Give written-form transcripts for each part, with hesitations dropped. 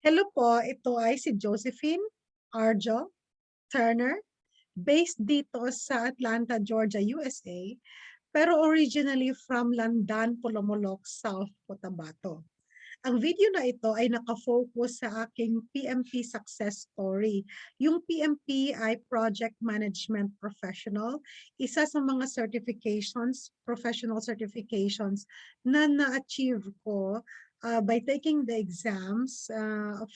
Hello po, ito ay si Josephine ARJHO Turner, based dito sa Atlanta, Georgia, USA, pero originally from Landan, Polomolok, South Cotabato. Ang video na ito ay nakafocus sa aking PMP success story. Yung PMP ay Project Management Professional, isa sa mga certifications, professional certifications na na-achieve ko by taking the exams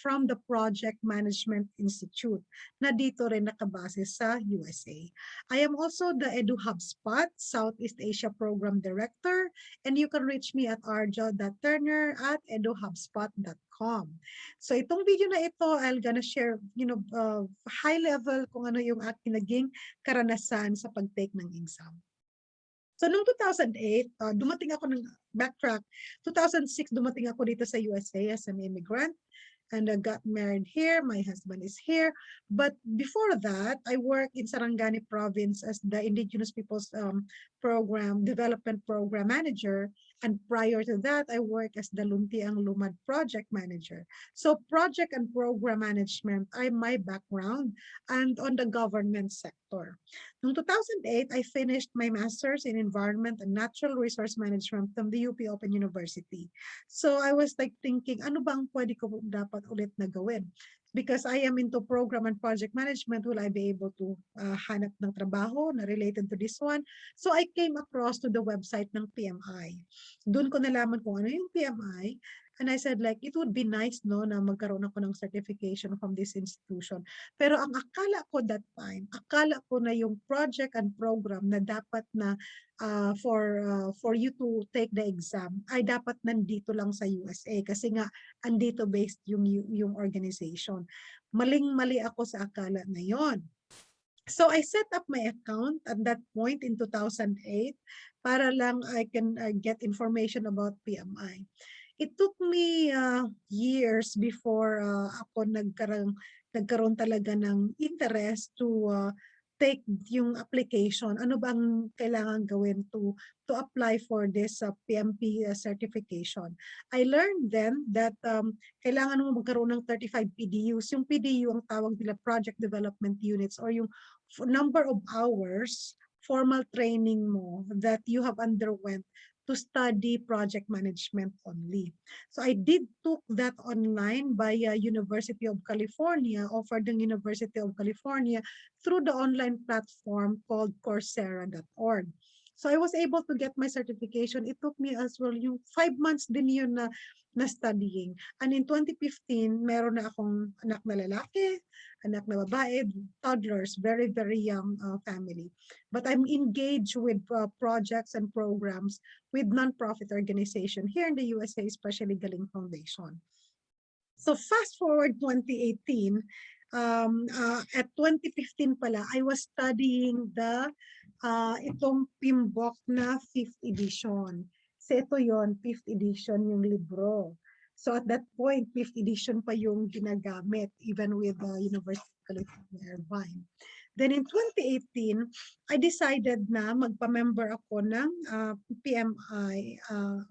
from the Project Management Institute na dito rin nakabase sa USA. I am also the Eduhubspot Southeast Asia Program Director, and you can reach me at arjo.turner@eduhubspot.com. So itong video na ito, I'm gonna share, high level kung ano yung aking naging karanasan sa pag-take ng exam. So noong 2008, dumating ako ng backtrack. 2006, dumating ako dito sa USA as an immigrant. And I got married here. My husband is here. But before that, I worked in Sarangani province as the Indigenous Peoples Development Program Manager. And prior to that, I worked as the Luntiang Lumad Project Manager. So project and program management are my background and on the government sector. Noong 2008, I finished my master's in Environment and Natural Resource Management from the UP Open University. So I was like thinking, ano ba ang pwede ko dapat ulit na gawin? Because I am into program and project management, will I be able to hanap ng trabaho na related to this one? So I came across to the website ng PMI. Doon ko nalaman kung ano yung PMI. And I said like, it would be nice no na magkaroon ako ng certification from this institution. Pero ang akala ko that time, akala ko na yung project and program na dapat na for you to take the exam ay dapat nandito lang sa USA kasi nga andito based yung organization. Maling-mali ako sa akala na yon. So I set up my account at that point in 2008 para lang I can get information about PMI. It took me years before ako nagkaroon talaga ng interest to take yung application. Ano bang kailangan gawin to apply for this PMP certification? I learned then that kailangan mo magkaroon ng 35 PDUs. Yung PDU ang tawag nila Project Development Units or yung number of hours formal training mo that you have underwent to study project management only. So I did took that online by University of California, offered ng University of California through the online platform called Coursera.org. So I was able to get my certification. It took me as well yung 5 months din yun na studying. And in 2015, meron na akong anak na lalaki, anak na babae, toddlers, very, very young family. But I'm engaged with projects and programs with nonprofit organization here in the USA, especially Galing Foundation. So fast forward 2018, at 2015 pala, I was studying itong Pimbok na 5th edition. So ito yon 5th edition yung libro. So at that point, 5th edition pa yung ginagamit, even with the University of California, Irvine. Then in 2018, I decided na magpa-member ako ng PMI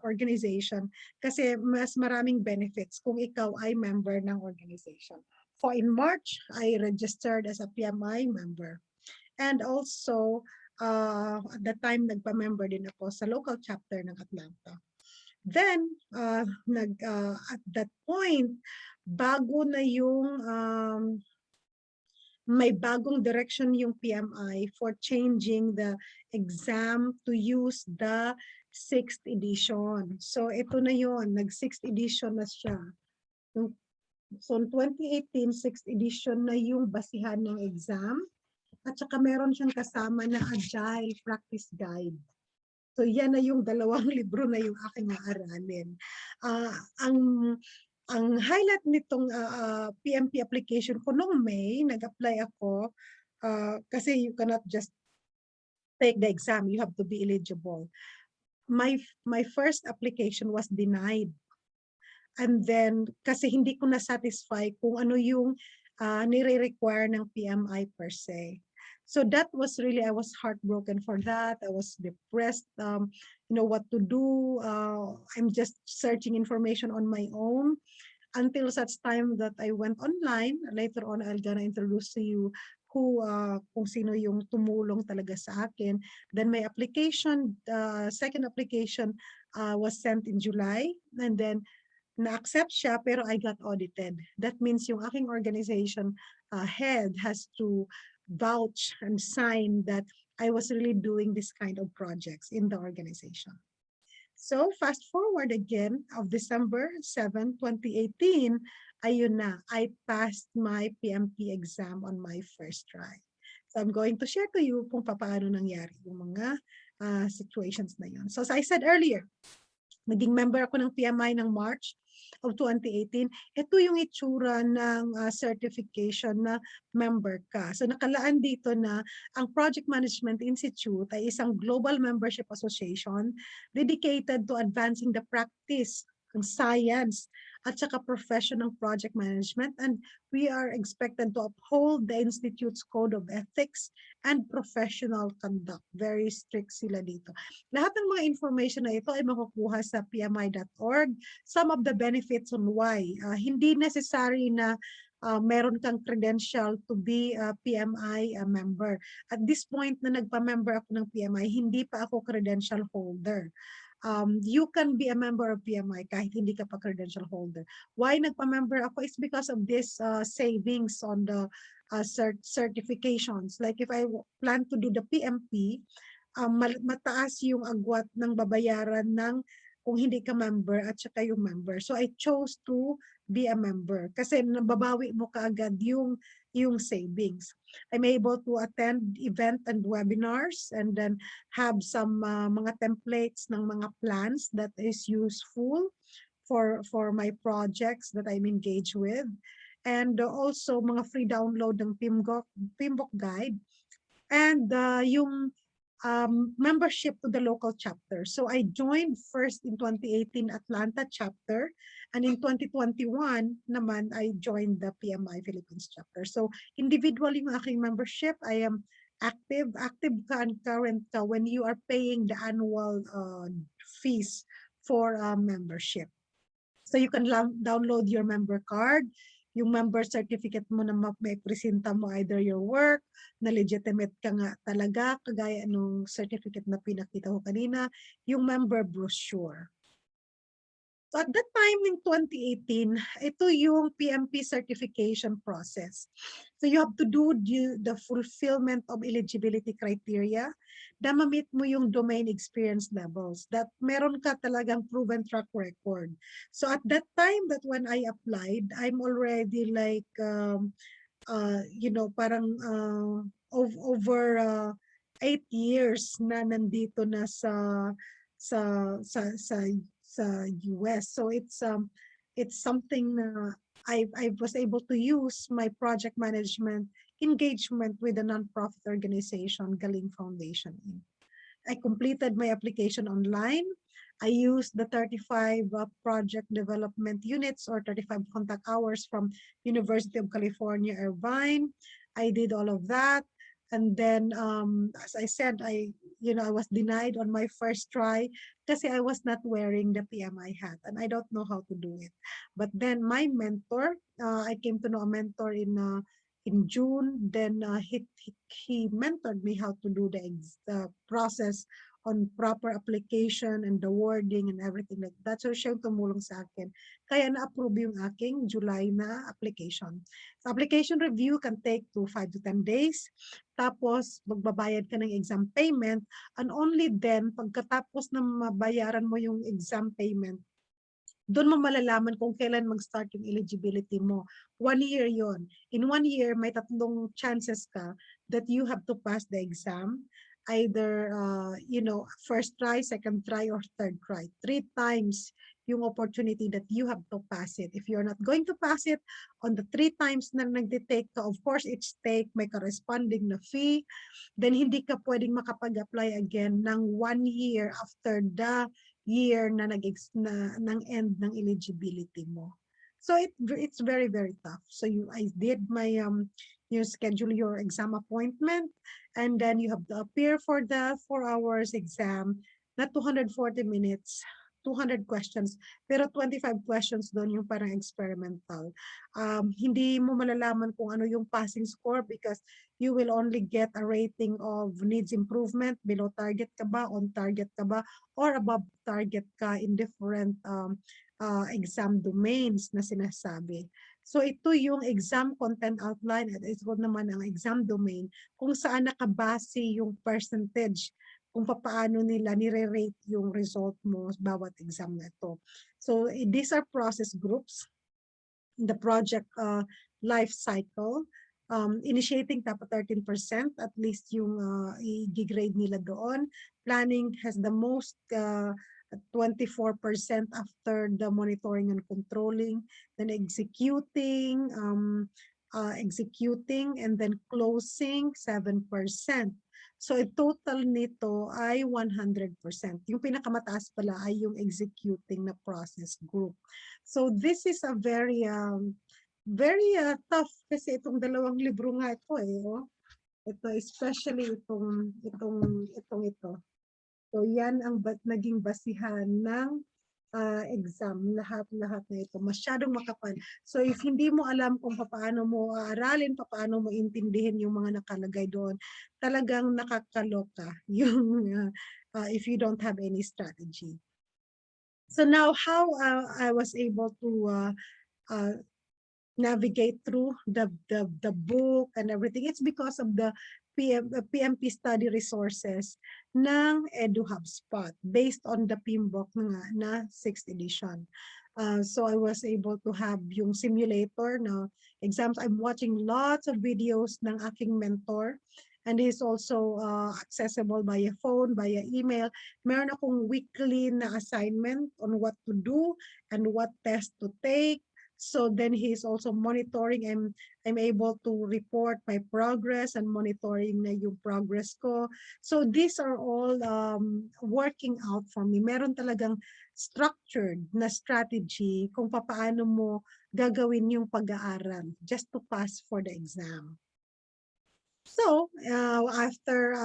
organization kasi mas maraming benefits kung ikaw ay member ng organization. So in March, I registered as a PMI member. And also, at that time, nagpa-member din ako sa local chapter ng Atlanta. Then, at that point, bago na yung may bagong direction yung PMI for changing the exam to use the 6th edition. So ito na yon, nag-6th edition na siya. So in 2018, 6th edition na yung basihan ng exam. At saka meron siyang kasama na Agile Practice Guide. So yan na yung dalawang libro na yung aking aaralin. Ang highlight nitong PMP application ko noong May, nag-apply ako kasi you cannot just take the exam, you have to be eligible. My first application was denied. And then, kasi hindi ko na-satisfy kung ano yung nire-require ng PMI per se. So that was really, I was heartbroken for that. I was depressed, what to do. I'm just searching information on my own. until such time that I went online. Later on, I'll gonna introduce to you kung sino yung tumulong talaga sa akin. Then my application, second application was sent in July, and then na-accept siya pero I got audited. That means yung aking organization head has to vouch and sign that I was really doing this kind of projects in the organization. So fast forward again of December 7, 2018, ayun na, I passed my PMP exam on my first try. So I'm going to share to you kung paano nangyari yung mga situations na yun. So as I said earlier, naging member ako ng PMI ng March of 2018. Ito yung itsura ng certification na member ka. So nakalaan dito na ang Project Management Institute ay isang global membership association dedicated to advancing the practice ng science at saka profession ng project management, and we are expected to uphold the Institute's code of ethics and professional conduct. Very strict sila dito. Lahat ng mga information na ito ay makukuha sa pmi.org. Some of the benefits on why. Hindi necessary na meron kang credential to be a PMI member. At this point na nagpa-member ako ng PMI, hindi pa ako credential holder. You can be a member of PMI kahit hindi ka pa credential holder. Why nagpa-member ako is because of this savings on the certifications. Like if I plan to do the PMP, mataas yung agwat ng babayaran ng kung hindi ka member at saka yung member. So I chose to be a member kasi nababawi mo kaagad yung savings. I'm able to attend event and webinars and then have some mga templates ng mga plans that is useful for my projects that I'm engaged with. And also mga free download ng PMBOK guide and yung membership to the local chapter. So I joined first in 2018 Atlanta chapter, and in 2021 naman I joined the PMI Philippines chapter. So individual yung aking membership. I am active ka and current when you are paying the annual fees for membership. So you can download your member card, yung member certificate mo na may presenta mo either your work, na legitimate ka nga talaga, kagaya nung certificate na pinakita ko kanina, yung member brochure. So at that time in 2018, ito yung PMP certification process. So you have to do the fulfillment of eligibility criteria na ma-meet mo yung domain experience levels, that meron ka talagang proven track record. So at that time that when I applied, I'm already like, parang over 8 years na nandito na sa US. So it's something na I was able to use my project management engagement with a nonprofit organization, Galing Foundation. I completed my application online. I used the 35 project development units or 35 contact hours from University of California, Irvine. I did all of that. And then, as I said, I was denied on my first try kasi I was not wearing the PMI hat and I don't know how to do it. But then my mentor, I came to know a mentor in June. Then he mentored me how to do the process on proper application and the wording and everything like that. So siya yung tumulong sa akin. Kaya na-approve yung aking July na application. So application review can take 5 to 10 days. Tapos magbabayad ka ng exam payment, and only then pagkatapos na mabayaran mo yung exam payment, doon mo malalaman kung kailan mag-start yung eligibility mo. 1 year yon. In 1 year, may 3 chances ka that you have to pass the exam. Either, first try, second try, or third try. 3 times yung opportunity that you have to pass it. If you're not going to pass it, on the 3 times na nagde-take ka, of course, each take may corresponding na fee, then hindi ka pwedeng makapag-apply again ng 1 year after the year na ng end ng eligibility mo. So it's very, very tough. So I did my, you schedule your exam appointment, and then you have to appear for the 4 hours exam, not 240 minutes. 200 questions, pero 25 questions doon yung parang experimental. Hindi mo malalaman kung ano yung passing score because you will only get a rating of needs improvement, below target ka ba, on target ka ba, or above target ka in different exam domains na sinasabi. So ito yung exam content outline at ito naman ang exam domain kung saan nakabase yung percentage kung paano nila nire-rate yung result mo bawat exam na ito. So these are process groups. The project life cycle. Initiating dapat 13%, at least yung i-grade nila doon. Planning has the most 24% after the monitoring and controlling, then executing, and then closing 7%. So a total nito ay 100%. Yung pinakamataas pala ay yung executing na process group. So this is a very tough kasi itong dalawang libro nga ito Oh. Ito especially ito. So yan ang naging basihan ng exam, lahat-lahat na ito. Masyadong makapal. So if hindi mo alam kung paano mo aaralin, paano mo intindihin yung mga nakalagay doon, talagang nakakaloka yung if you don't have any strategy. So now how I was able to navigate through the book and everything, it's because of the PMP study resources ng Eduhubspot based on the PMBOK na 6th edition. So I was able to have yung simulator na exams. I'm watching lots of videos ng aking mentor, and he's also accessible via phone, via email. Meron akong weekly na assignment on what to do and what test to take. So then he's also monitoring, and I'm able to report my progress and monitoring na yung progress ko. So these are all working out for me. Meron talagang structured na strategy kung paano mo gagawin yung pag-aaral just to pass for the exam. So after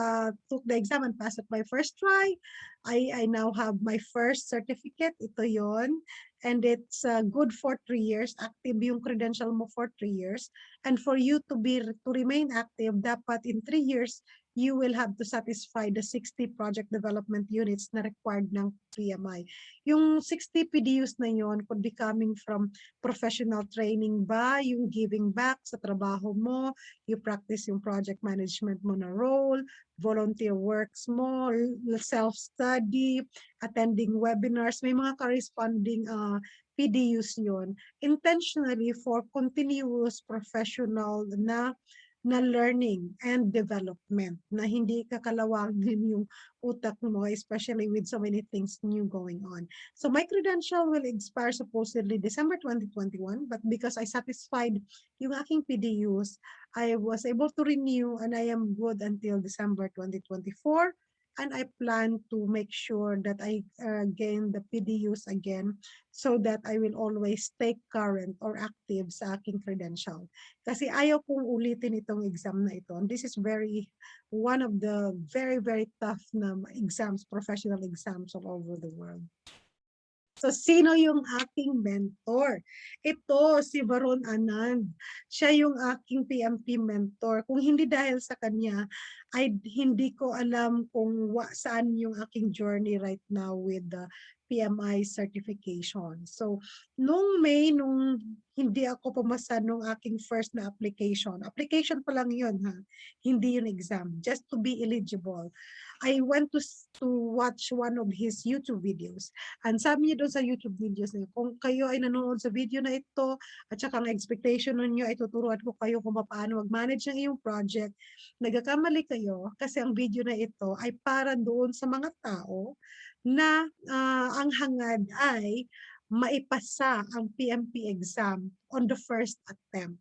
took the exam and passed it my first try, I now have my first certificate. Ito yon. And it's good for 3 years. Active yung credential mo for 3 years. And for you to remain active, dapat in 3 years, you will have to satisfy the 60 project development units na required ng PMI. Yung 60 PDUs na yon could be coming from professional training ba, yung giving back sa trabaho mo, you practice yung project management mo na role, volunteer works mo, self-study, attending webinars, may mga corresponding PDUs yon, intentionally for continuous professional na learning and development, na hindi kakalawagin yung utak mo, especially with so many things new going on. So my credential will expire supposedly December 2021, but because I satisfied yung aking PDUs, I was able to renew, and I am good until December 2024. And I plan to make sure that I gain the PDUs again so that I will always stay current or active sa aking credential. Kasi ayaw kong ulitin itong exam na ito. And this is one of the very, very tough na exams, professional exams all over the world. So, sino yung aking mentor? Ito, si VARUN ANAND. Siya yung aking PMP mentor. Kung hindi dahil sa kanya, ay hindi ko alam kung saan yung aking journey right now with the PMI certification. So, nung May, nung hindi ako pumasa nung aking first na application pa lang yun ha, hindi yun exam, just to be eligible. I went to watch one of his YouTube videos. And sabi niya doon sa YouTube videos niya, kung kayo ay nanonood sa video na ito, at saka ang expectation ninyo ay tuturuan ko kayo kung paano mag-manage ng iyong project, nagkakamali kayo kasi ang video na ito ay para doon sa mga tao na ang hangad ay maipasa ang PMP exam on the first attempt.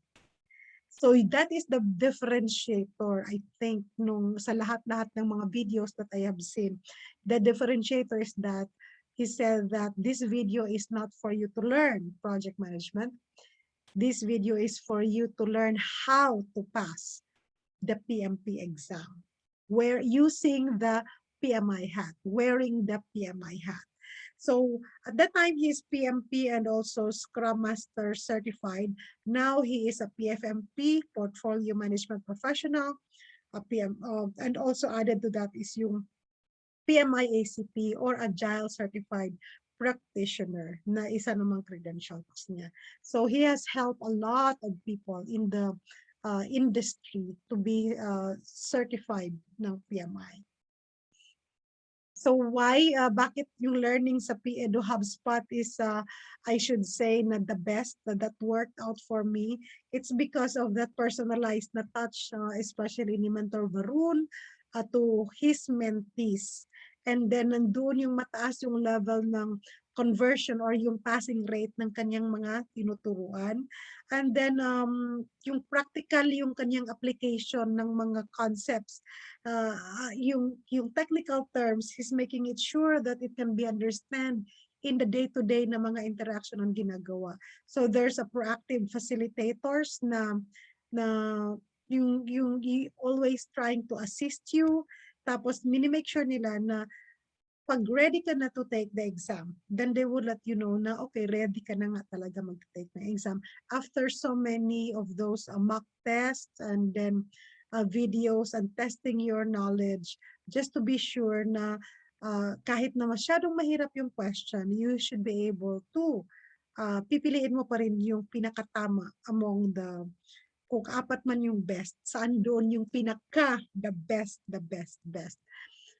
So that is the differentiator, I think, sa lahat-lahat ng mga videos that I have seen. The differentiator is that he said that this video is not for you to learn project management. This video is for you to learn how to pass the PMP exam. Using the PMI hat, wearing the PMI hat. So at that time, he is PMP and also Scrum Master certified. Now he is a PFMP, Portfolio Management Professional, a and also added to that is yung PMI-ACP or Agile Certified Practitioner na isa namang credentials niya. So he has helped a lot of people in the industry to be certified ng PMI. So why, bakit yung learning sa Eduhubspot is, I should say, na the best that worked out for me. It's because of that personalized na touch, especially ni Mentor VARUN to his mentees. And then nandun yung mataas yung level ng conversion or yung passing rate ng kanyang mga tinuturuan. And then yung practical yung kanyang application ng mga concepts, yung technical terms, he's making it sure that it can be understand in the day-to-day na mga interaction ang ginagawa. So there's a proactive facilitators na yung always trying to assist you. Tapos mini-make sure nila na pag ready ka na to take the exam, then they would let you know na okay, ready ka na nga talaga mag-take na exam. After so many of those mock tests and then videos and testing your knowledge, just to be sure na kahit na masyadong mahirap yung question, you should be able to pipiliin mo pa rin yung pinakatama among the, kung apat man yung best, saan doon yung pinaka the best.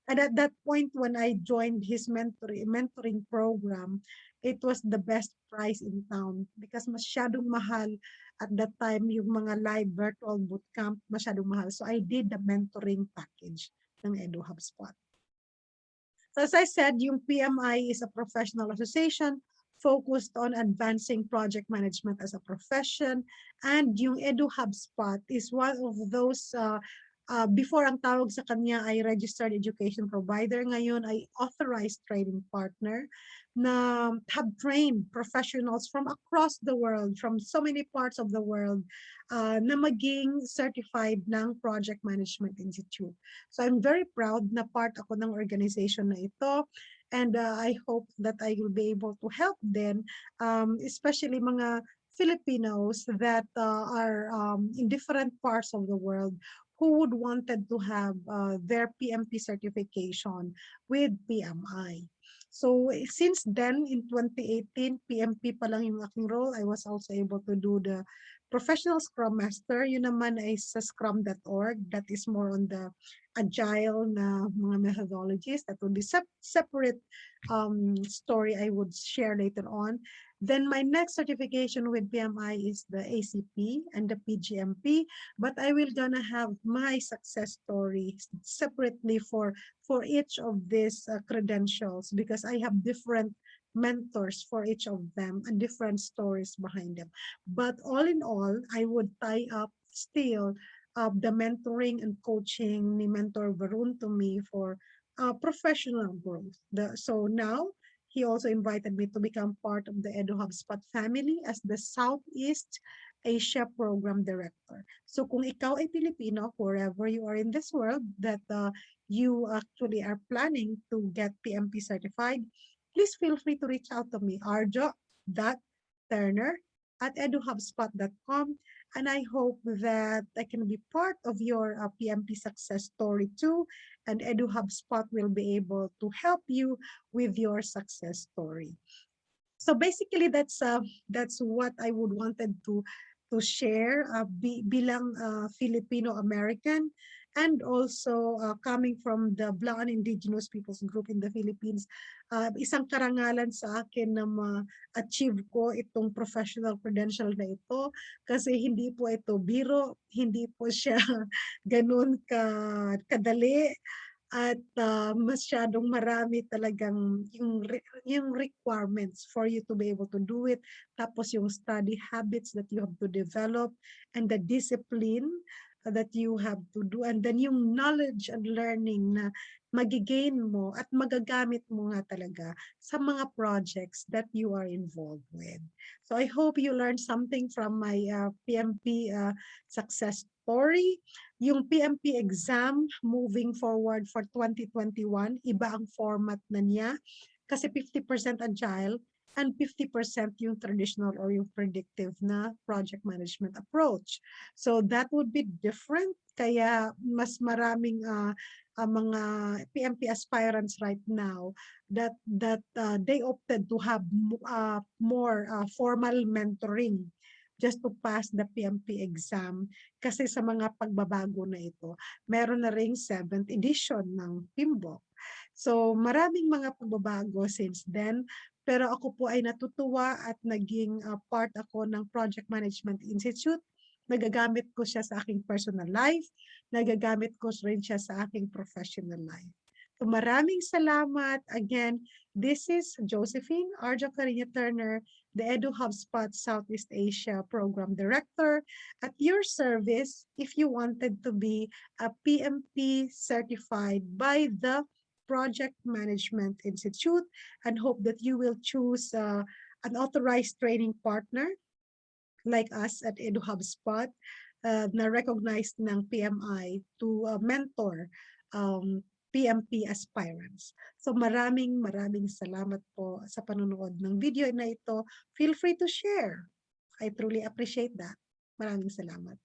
And at that point, when I joined his mentoring program, it was the best price in town because masyadong mahal at that time yung mga live virtual bootcamp, masyadong mahal. So I did the mentoring package ng Eduhubspot. So as I said, yung PMI is a professional association focused on advancing project management as a profession. And yung Eduhubspot is one of those before ang tawag sa kanya ay registered education provider, ngayon ay authorized training partner na have trained professionals from across the world, from so many parts of the world, na maging certified ng Project Management Institute. So I'm very proud na part ako ng organization na ito. And I hope that I will be able to help them, especially mga Filipinos that are in different parts of the world who would wanted to have their PMP certification with PMI. So since then, in 2018, PMP pa lang yung aking role. I was also able to do the professional Scrum Master. Yun naman ay sa scrum.org. That is more on the agile na mga methodologies. That would be separate story I would share later on. Then my next certification with PMI is the ACP and the PGMP, but I will gonna have my success story separately for each of these credentials because I have different mentors for each of them and different stories behind them. But all in all, I would tie up still the mentoring and coaching ni Mentor VARUN to me for professional growth. So now, he also invited me to become part of the Eduhubspot family as the Southeast Asia Program Director. So kung ikaw ay Pilipino, wherever you are in this world, that you actually are planning to get PMP certified, please feel free to reach out to me, arjo.turner@eduhubspot.com. And I hope that I can be part of your PMP success story too. And Eduhubspot will be able to help you with your success story. So basically, that's what I would wanted to share bilang Filipino-American and also coming from the Black and Indigenous Peoples Group in the Philippines. Isang karangalan sa akin na ma-achieve ko itong professional credential na ito kasi hindi po ito biro, hindi po siya ganun kadali. At masyadong marami talagang yung requirements for you to be able to do it. Tapos yung study habits that you have to develop and the discipline that you have to do. And then yung knowledge and learning na magigain mo at magagamit mo nga talaga sa mga projects that you are involved with. So I hope you learned something from my PMP success story. Yung PMP exam moving forward for 2021, iba ang format na niya. Kasi 50% agile and 50% yung traditional or yung predictive na project management approach. So that would be different. Kaya mas maraming mga PMP aspirants right now that they opted to have more formal mentoring just to pass the PMP exam kasi sa mga pagbabago na ito, meron na ring 7th edition ng PMBOK. So maraming mga pagbabago since then, pero ako po ay natutuwa at naging part ako ng Project Management Institute. Nagagamit ko siya sa aking personal life, nagagamit ko rin siya sa aking professional life. So maraming salamat. Again, this is Josephine, Cariño Turner, the Eduhubspot Southeast Asia Program Director, at your service if you wanted to be a PMP certified by the Project Management Institute, and hope that you will choose an authorized training partner like us at Eduhubspot na recognized ng PMI to mentor PMP aspirants. So maraming salamat po sa panonood ng video na ito. Feel free to share. I truly appreciate that. Maraming salamat.